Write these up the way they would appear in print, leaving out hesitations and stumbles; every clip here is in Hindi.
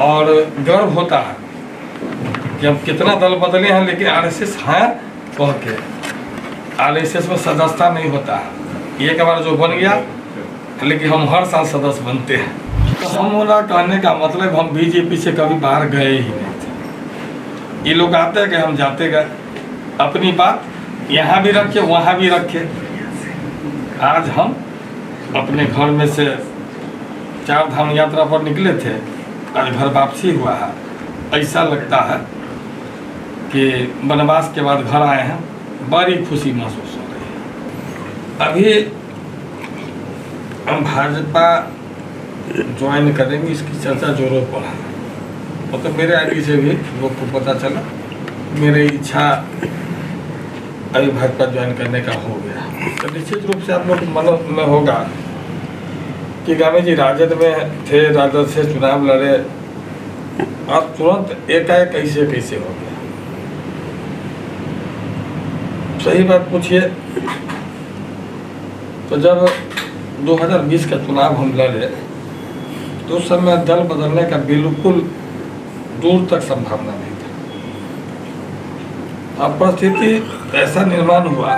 और गर्व होता है कि हम कितना दल बदले हैं, लेकिन आरएसएस है कह के आरएसएस में सदस्यता नहीं होता है। एक बार जो बन गया, लेकिन हम हर साल सदस्य बनते हैं। तो हम होना कहने का मतलब हम बीजेपी से कभी बाहर गए ही नहीं थे। ये लोग आते गए, हम जाते गए, अपनी बात यहाँ भी रखे वहाँ भी रखे। आज हम अपने घर में से 4 धाम यात्रा पर निकले थे, आज घर वापसी हुआ है। ऐसा लगता है कि वनवास के बाद घर आए हैं, बड़ी खुशी महसूस हो रही है। अभी हम भाजपा ज्वाइन करेंगे, इसकी चर्चा जोरों पर है। मतलब मेरे आईडी से भी लोग को पता चला, मेरी इच्छा अभी भाजपा ज्वाइन करने का हो गया। तो निश्चित रूप से आप लोग मन में होगा कि गामी जी राजद में थे, राजद से चुनाव लड़े, अब तुरंत एकाएक कैसे हो गया। सही बात पूछिए तो जब 2020 का चुनाव हम लड़े तो उस समय दल बदलने का बिल्कुल दूर तक संभावना नहीं था। अब परिस्थिति ऐसा निर्माण हुआ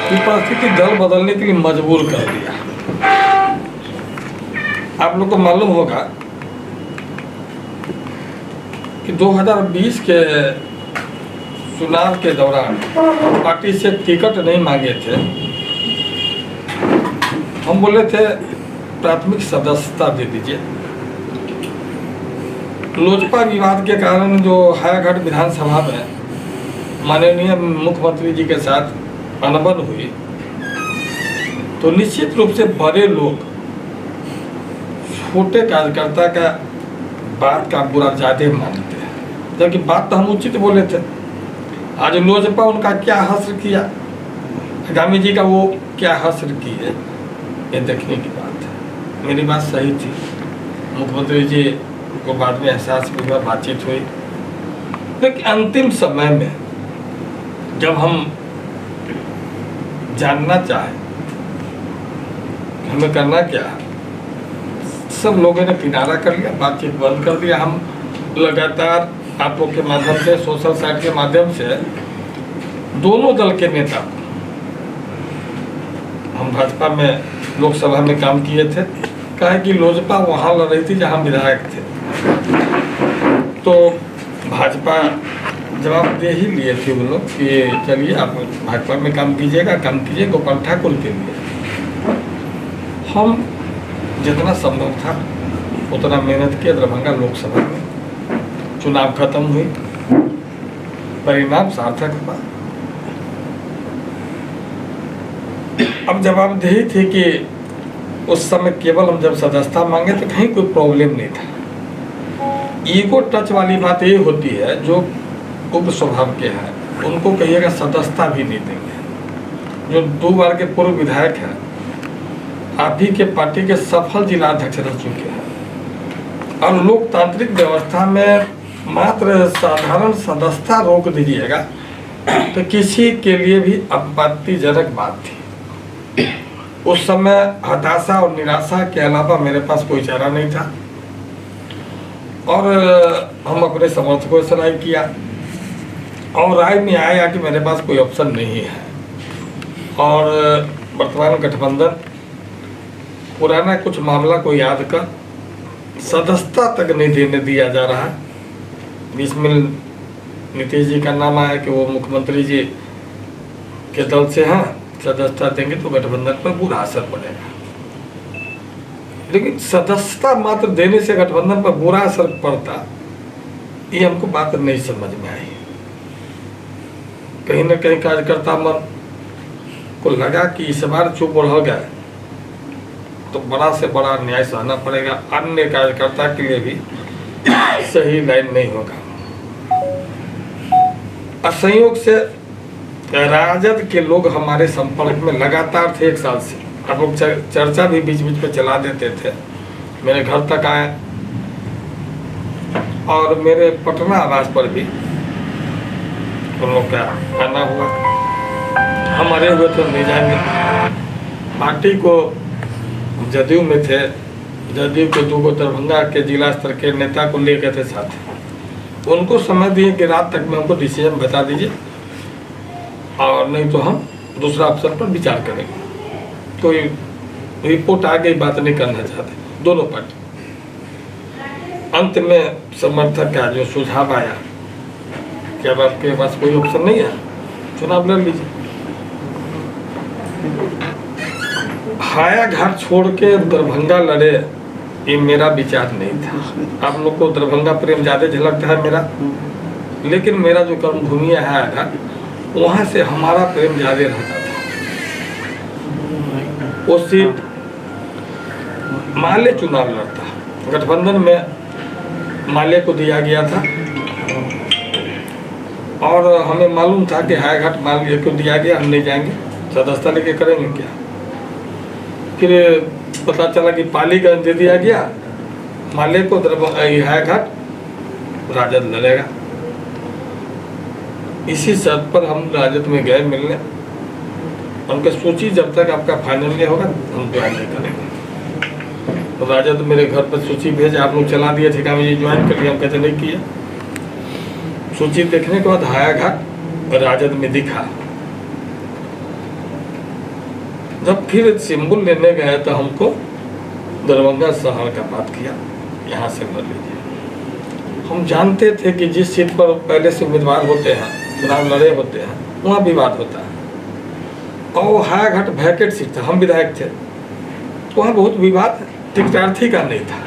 कि परिस्थिति दल बदलने के लिए मजबूर कर दिया। आप लोग को मालूम होगा कि 2020 के चुनाव के दौरान पार्टी से टिकट नहीं मांगे थे। हम बोले थे प्राथमिक सदस्यता दे दीजिए। लोजपा विवाद के कारण जो हायाघाट विधानसभा में माननीय मुख्यमंत्री जी के साथ अनबन हुई, तो निश्चित रूप से बड़े लोग छोटे कार्यकर्ता का बात का बुरा ज्यादा मानते हैं, जबकि बात तो हम उचित बोले थे। आज लोजपा उनका क्या हश्र किया, गामी जी का वो क्या हश्र किए, ये देखने की बात है। मेरी बात सही थी, मुख्यमंत्री जी को बाद में एहसास भी हुआ, बातचीत हुई। लेकिन अंतिम समय में जब हम जानना चाहे हमें करना क्या है, सब लोगों ने किनारा कर लिया, बातचीत बंद कर दिया। हम लगातार आप लोग के माध्यम से, सोशल साइट के माध्यम से दोनों दल के नेता, हम भाजपा में लोकसभा में काम किए थे, कहा कि लोजपा वहाँ लड़ रही थी जहाँ विधायक थे, तो भाजपा जवाब दे ही लिए थे वो लोग कि चलिए आप भाजपा में काम कीजिएगा, काम कीजिए गोपाल ठाकुर के लिए। हम जितना संभव था उतना मेहनत किया। दरभंगा लोकसभा में चुनाव खत्म हुई, परिणाम सार्थक हुआ। अब जवाबदेही थी कि उस समय केवल हम जब सदस्यता मांगे तो कहीं कोई प्रॉब्लम नहीं था। ईगो टच वाली बात ये होती है जो उग्र स्वभाव के हैं, उनको कहिएगा सदस्यता भी नहीं देंगे। जो 2 बार के पूर्व विधायक हैं, आप ही के पार्टी के सफल जिलाध्यक्ष रह चुके हैं, और लोकतांत्रिक व्यवस्था में मात्र साधारण सदस्यता रोक दीजिएगा तो किसी के लिए भी आपत्तिजनक बात थी। उस समय हताशा और निराशा के अलावा मेरे पास कोई चारा नहीं था, और हम अपने समर्थकों से राय किया, और राय में आया कि मेरे पास कोई ऑप्शन नहीं है। और वर्तमान गठबंधन पुराना कुछ मामला को याद कर सदस्यता तक नहीं देने दिया जा रहा है। इसमें नीतीश जी का नाम आया कि वो मुख्यमंत्री जी के दल से हैं, सदस्यता देंगे तो गठबंधन पर बुरा असर पड़ेगा। लेकिन सदस्यता मात्र देने से गठबंधन पर बुरा असर पड़ता, ये हमको बात नहीं समझ में आई। कहीं न कहीं कार्यकर्ता मन को लगा कि इस बार चुप रह गए तो बड़ा से बड़ा न्याय सहना पड़ेगा, अन्य कार्यकर्ता के लिए भी सही लाइन नहीं होगा। असंयोग से राजद के लोग हमारे संपर्क में लगातार थे 1 साल से। अब लोग चर्चा भी बीच बीच में चला देते थे, मेरे घर तक आए और मेरे पटना आवास पर भी उन लोग का आना हुआ। हमारे हुए तो नहीं जाएंगे। पार्टी को जदयू में थे जदयू के 2 दरभंगा के जिला स्तर के नेता को ले गए थे साथ, उनको समय दिए कि रात तक में हमको डिसीजन बता दीजिए, और नहीं तो हम दूसरा ऑप्शन पर विचार करेंगे। कोई रिपोर्ट आ गई, बात नहीं करना चाहते दोनों पार्टी। अंत में समर्थक का जो सुझाव आया कि अब आपके पास कोई ऑप्शन नहीं है, चुनाव लड़ लीजिए। हायाघाट छोड़ के दरभंगा लड़े, ये मेरा विचार नहीं था। आप लोग को दरभंगा प्रेम ज़्यादा झलकता है मेरा, लेकिन मेरा जो कर्मभूमि है हायाघाट, वहाँ से हमारा प्रेम ज़्यादा रहता था। वो सीट माले चुनाव लड़ता, गठबंधन में माले को दिया गया था, और हमें मालूम था कि हायाघाट माले को दिया गया, हम नहीं जाएंगे, सदस्यता लेके करेंगे क्या। फिर पता चला कि पालीगंज दे दिया गया माले को, हायाघाट राजद लड़ेगा। इसी शर्त पर हम राजद में गए मिलने। उनके सोची जब तक आपका फाइनल नहीं होगा हम ज्वाइन नहीं करेंगे। तो राजद मेरे घर पर सूची भेज, आप लोग चला दिए थे, मुझे ज्वाइन कर लिया, हम कहते नहीं किया। सूची देखने के बाद हायाघाट राजद में दिखा। जब फिर सिंबल लेने गए तो हमको दरभंगा शहर का बात किया, यहाँ से लड़ लीजिए। हम जानते थे कि जिस सीट पर पहले से उम्मीदवार होते हैं, चुनाव लड़े होते हैं, वहाँ विवाद होता है। और हायाघाट वैकेंट सीट था, हम विधायक थे, तो वहाँ बहुत विवाद टिकटार्थी का नहीं था।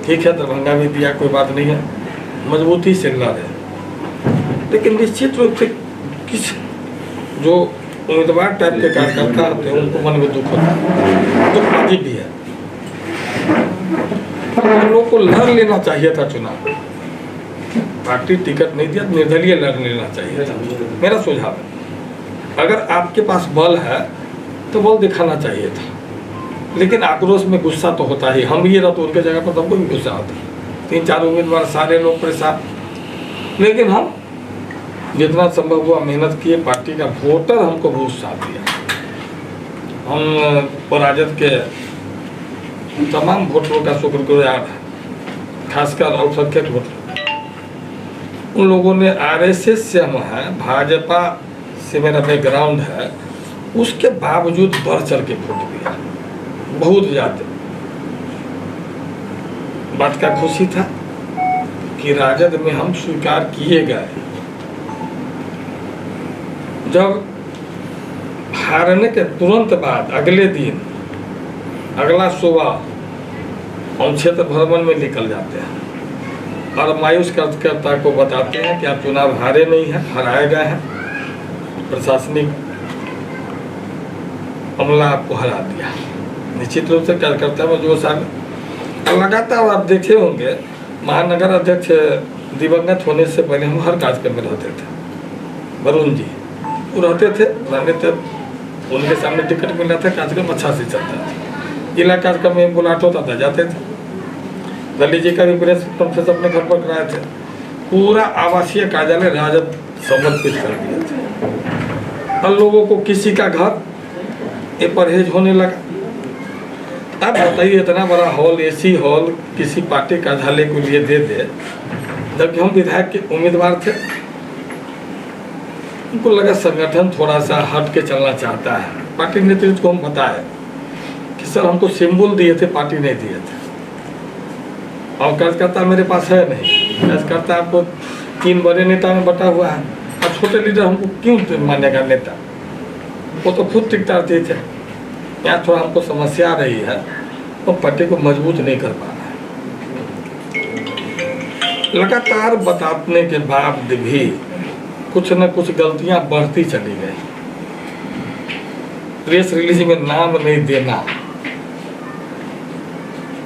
ठीक है, दरभंगा भी दिया, कोई बात नहीं है, मजबूती से लड़े। लेकिन निश्चित रूप से किस जो उम्मीदवार टाइप के कार्यकर्ता होते हैं उनको मन में दुख होता है, दुख वाजिब भी है। हम लोग को लड़ लेना चाहिए था चुनाव, पार्टी टिकट नहीं दिया, निर्दलीय लड़ लेना चाहिए था, मेरा सुझाव है। अगर आपके पास बल है तो बल दिखाना चाहिए था, लेकिन आक्रोश में गुस्सा तो होता ही। हम ये रहते उनके जगह पर तो हमको भी गुस्सा होता, 3-4 उम्मीदवार, सारे लोग परेशान, लेकिन हम जितना संभव हुआ मेहनत किए। पार्टी का वोटर हमको बहुत साथ दिया। हम राजद के तमाम वोटरों का शुक्रगुजार है, खासकर अल्पसंख्यक वोटर। उन लोगों ने आरएसएस से हम हैं, भाजपा से मेरा बैकग्राउंड है, उसके बावजूद बढ़ चढ़ के वोट दिया, बहुत ज़्यादा। बात का खुशी था कि राजद में हम स्वीकार किए गए। जब हारने के तुरंत बाद अगले दिन, अगला सुबह हम क्षेत्र भ्रमण में निकल जाते हैं और मायूस कार्यकर्ता को बताते हैं कि आप चुनाव हारे नहीं हैं, हराए गए हैं, प्रशासनिक अमला आपको हरा दिया। निश्चित रूप से कार्यकर्ता में जोश आ गया। लगातार आप देखे होंगे, महानगर अध्यक्ष दिवंगत होने से पहले हम हर कार्यक्रम में रहते थे। वरुण जी वो रहते थे, उनके सामने टिकट मिला था, कार्यक्रम अच्छा से चलता था। जिला कार्यक्रम में बुलाट होता था, जाते थे। दली जी का भी प्रेस कॉन्फ्रेंस अपने घर पर कराए थे। पूरा आवासीय कार्यालय राजद समर्पित कर दिया था। और लोगों को किसी का घर ये परहेज होने लगा। अब बताइए, इतना बड़ा हॉल, एसी हॉल किसी पार्टी कार्यालय के लिए दे दे, जबकि हम विधायक के उम्मीदवार थे। उनको लगा संगठन थोड़ा सा हट के चलना चाहता है। पार्टी नेतृत्व को हम बताए कि सर हमको सिंबल दिए थे, पार्टी नहीं दिए थे, और कार्यकर्ता मेरे पास है नहीं। कार्यकर्ता आपको 3 बड़े नेता में बटा हुआ है, और छोटे लीडर हमको क्यों मानेगा नेता? वो तो खुद टिकटार्थी थे। यहाँ थोड़ा हमको समस्या आ रही है, तो पार्टी को मजबूत नहीं कर पा रहा है। लगातार बताने के बाद भी कुछ न कुछ गलतियां बढ़ती चली गई। प्रेस रिलीज में नाम नहीं देना,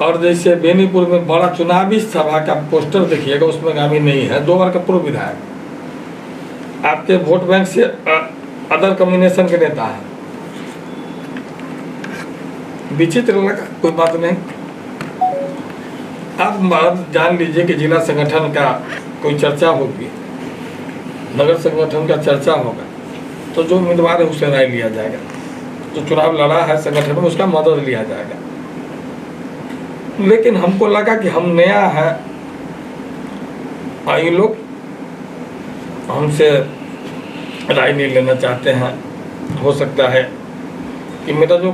और जैसे बेनीपुर में बड़ा चुनावी सभा का पोस्टर देखिएगा, उसमें गामी नहीं है, 2 बार का पूर्व विधायक, आपके वोट बैंक से अदर कम्युनिकेशन के नेता है। विचित्र लगा, कोई बात नहीं। आप जान लीजिए कि जिला संगठन का कोई चर्चा होगी, नगर संगठन का चर्चा होगा, तो जो उम्मीदवार है उससे राय लिया जाएगा। जो चुनाव लड़ा है संगठन में, उसका मदद लिया जाएगा। लेकिन हमको लगा कि हम नया है, ये लोग हमसे राय नहीं लेना चाहते हैं। हो सकता है कि मेरा जो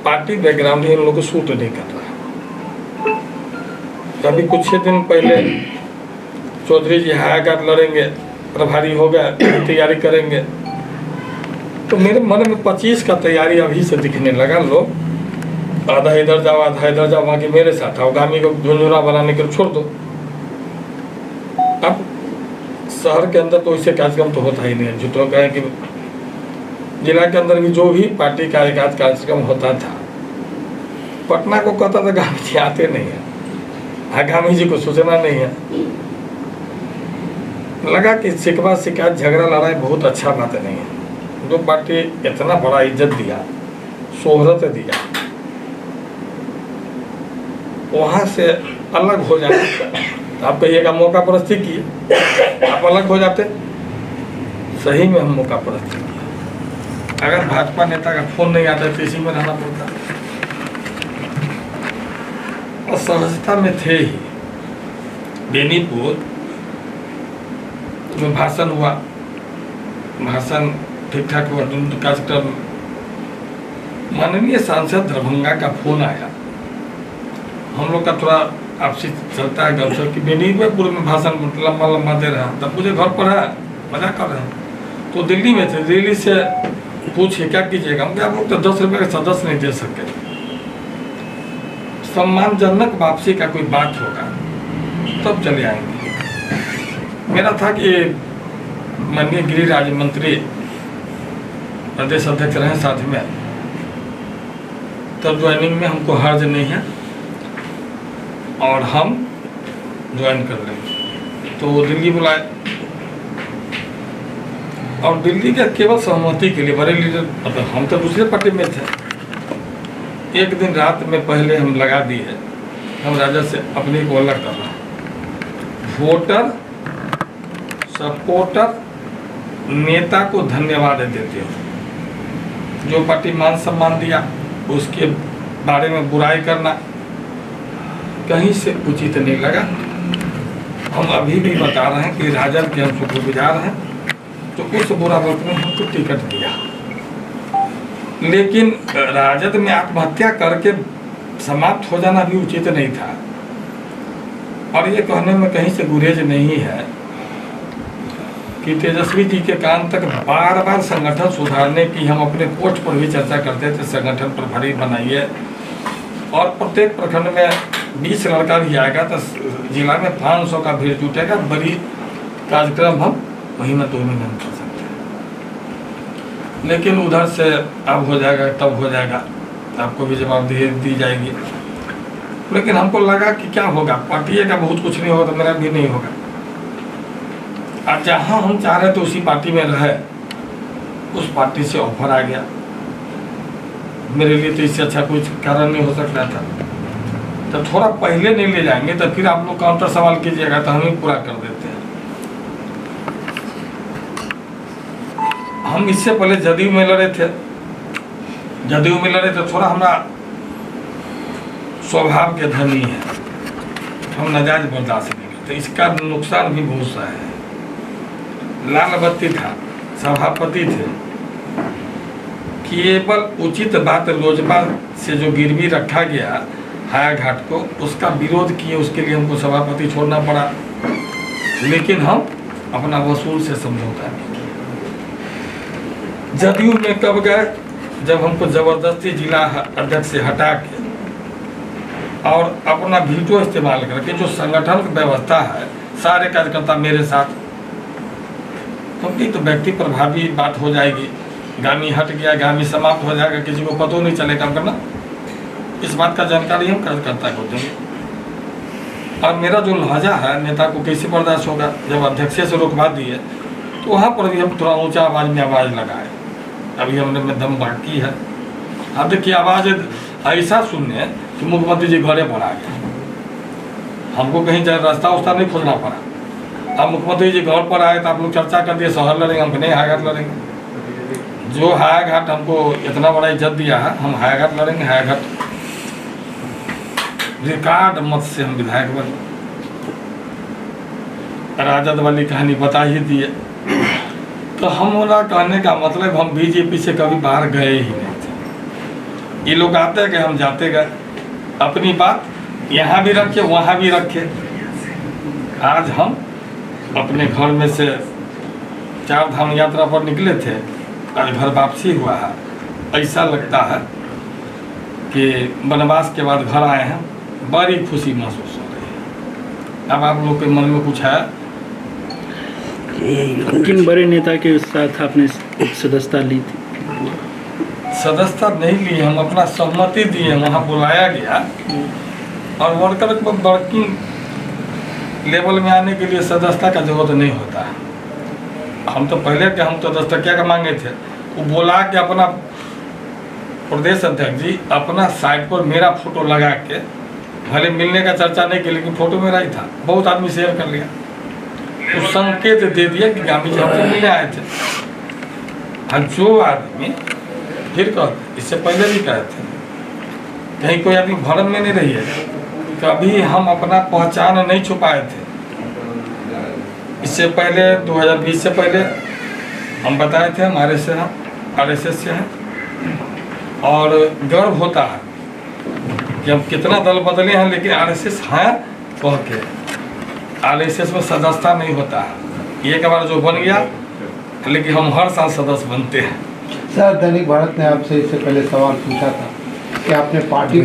पार्टी बैकग्राउंड है इन लोगों को सूट नहीं कर रहा। अभी कुछ ही दिन पहले चौधरी जी हाईकोर्ट लड़ेंगे, प्रभारी हो गया, तैयारी करेंगे, तो मेरे मन में 25 का तैयारी अभी से दिखने लगा। लोग आधा इधर जाओ आधा इधर जाओ, बाकी मेरे साथ आओ, गामी को झुंझुना बनाने के छोड़ दो। अब शहर के अंदर तो ऐसे कार्यक्रम तो होता ही नहीं है। झूठों का है कि जिला के अंदर भी जो भी पार्टी का एकाध कार्यक्रम होता था, पटना को कहता था गामी जी आते नहीं है, गामी जी को सूचना नहीं है। लगा कि शिकवा शिकायत झगड़ा लड़ाई बहुत अच्छा बात नहीं है। जो पार्टी इतना बड़ा इज्जत दिया, शोहरत दिया, वहाँ से अलग हो जाए, आप कहिएगा मौका परस्ती की, आप अलग हो जाते। सही में हम मौका परस्ती किए। अगर भाजपा नेता का फोन नहीं आता तो इसी में रहना पड़ता। और सहजता में थे ही। बेनीपुर में भाषण हुआ, भाषण ठीक ठाक हुआ, कार्यक्रम। माननीय सांसद दरभंगा का फोन आया, हम लोग का थोड़ा आपसी चलता है गलत कि बेनीपुर में भाषण लंबा लंबा दे रहा है। तब मुझे घर पर है, मजा कर रहे हैं। तो दिल्ली में थे, दिल्ली से पूछे क्या कीजिएगा, हम आप लोग तो 10 रुपये का सदस्य नहीं दे सके। सम्मानजनक वापसी का कोई बात होगा तब चले आएंगे। मेरा था कि माननीय गृह राज्य मंत्री प्रदेश अध्यक्ष रहे साथ में, तब ज्वाइनिंग में हमको हर्ज नहीं है और हम ज्वाइन कर लेंगे। तो दिल्ली बुलाए और दिल्ली के केवल सहमति के लिए बड़े लीडर, मतलब हम तो दूसरे पार्टी में थे। एक दिन रात में पहले हम लगा दिए, हम राजा से अपने को अलग कर रहा। वोटर सपोर्टर नेता को धन्यवाद देते हो। जो पार्टी मान सम्मान दिया उसके बारे में बुराई करना कहीं से उचित नहीं लगा। हम अभी भी बता रहे हैं कि राजद के हम शुक्रगुजार हैं तो उस बुरा वक्त में हमको टिकट दिया। लेकिन राजद में आत्महत्या करके समाप्त हो जाना भी उचित नहीं था। और ये कहने में कहीं से गुरेज नहीं है कि तेजस्वी जी के कान तक बार बार संगठन सुधारने की हम अपने पोस्ट पर भी चर्चा करते थे। संगठन प्रभारी बनाइए और प्रत्येक प्रखंड में 20 लड़का भी आएगा तो जिला में 500 का भीड़ जुटेगा। बड़ी कार्यक्रम हम महीना 2 महीने में कर सकते हैं। लेकिन उधर से अब हो जाएगा तब हो जाएगा, आपको भी जवाबदेही दी जाएगी। लेकिन हमको लगा कि क्या होगा, पार्टी का बहुत कुछ नहीं होगा तो मेरा भी नहीं होगा। और जहाँ हम चाह रहे थे उसी पार्टी में रहे, उस पार्टी से ऑफर आ गया। मेरे लिए तो इससे अच्छा कोई कारण नहीं हो सकता था। तो थोड़ा पहले नहीं ले जाएंगे तो फिर आप लोग काउंटर सवाल कीजिएगा तो हम ही पूरा कर देते हैं। हम इससे पहले जदयू में लड़े थे, जदयू में लड़े तो थोड़ा हमारा स्वभाव के धनी है, हम नाजायज बर्दाश्त नहीं करते। इसका नुकसान भी बहुत सा है। लाल बत्ती था, सभापति थे, केवल उचित बात लोजपा से जो गिरवी रखा गया हाया घाट को, उसका विरोध किए, उसके लिए हमको सभापति छोड़ना पड़ा। लेकिन हम अपना वसूल से समझौता नहीं किया। जदयू में कब गए, जब हमको जबरदस्ती जिला अध्यक्ष से हटा के और अपना वीटो इस्तेमाल करके जो संगठन की व्यवस्था है, सारे कार्यकर्ता मेरे साथ, क्योंकि तो व्यक्ति प्रभावी बात हो जाएगी। गामी हट गया, गामी समाप्त हो जाएगा, किसी को पता नहीं चलेगा करना। इस बात का जानकारी हम कार्यकर्ता को देंगे। और मेरा जो लहजा है नेता को कैसे बर्दाश्त होगा, जब अध्यक्ष से रुकवा दिए तो वहाँ पर भी हम थोड़ा ऊंचा आवाज़ में आवाज़ लगाए। अभी हमने में दम बाकी है। अब देखिए आवाज़ ऐसा सुनने कि मुख्यमंत्री जी घरे पर आ गए, हमको कहीं रास्ता उस्ता नहीं खोजना पड़ा। अब मुख्यमंत्री जी घर पर आए तो आप लोग चर्चा कर दिए शहर लड़ेंगे, हम नहीं हायाघाट लड़ेंगे। जो हायाघाट हमको इतना बड़ा इज्जत दिया है, हम हायाघाट लड़ेंगे। हायाघाट रिकॉर्ड मत से हम विधायक बने। राजद वाली कहानी बता ही दिए। तो हम उनका कहने का मतलब हम बीजेपी से कभी बाहर गए ही नहीं थे। ये लोग आते गए, हम जाते गए, अपनी बात यहाँ भी रखे वहाँ भी रखे। आज हम अपने घर में से 4 धाम यात्रा पर निकले थे, आज घर वापसी हुआ है। ऐसा लगता है कि वनवास के बाद घर आए हैं, बड़ी खुशी महसूस हो रही है। अब आप लोग के मन में कुछ है? किन बड़े नेता के साथ आपने सदस्यता ली थी? सदस्यता नहीं ली, हम अपना सहमति दिए, वहाँ बुलाया गया। और वर्कर को वर्किंग लेवल में आने के लिए सदस्यता का जरूरत नहीं होता है। हम तो पहले के हम तो दस्तकिया का मांगे थे, वो बोला कि अपना प्रदेश अध्यक्ष जी अपना साइड पर मेरा फोटो लगा के, भले मिलने का चर्चा नहीं की लेकिन फोटो मेरा ही था, बहुत आदमी शेयर कर लिया। तो संकेत दे दिया कि गांधी जी हमसे मिलने आए थे। और जो आदमी फिर कहते, इससे पहले भी कहे थे, कहीं कोई आदमी भरम में नहीं रही है, कभी हम अपना पहचान नहीं छुपाए थे। इससे पहले 2020 से पहले हम बताए थे हम RSS से हैं, और गर्व होता है कि हम कितना दल बदले हैं लेकिन RSS हैं कह के। RSS में सदस्यता नहीं होता है, एक बार जो बन गया, लेकिन हम हर साल सदस्य बनते हैं। सर, दैनिक भारत ने आपसे इससे पहले सवाल पूछा था कि आपने पार्टी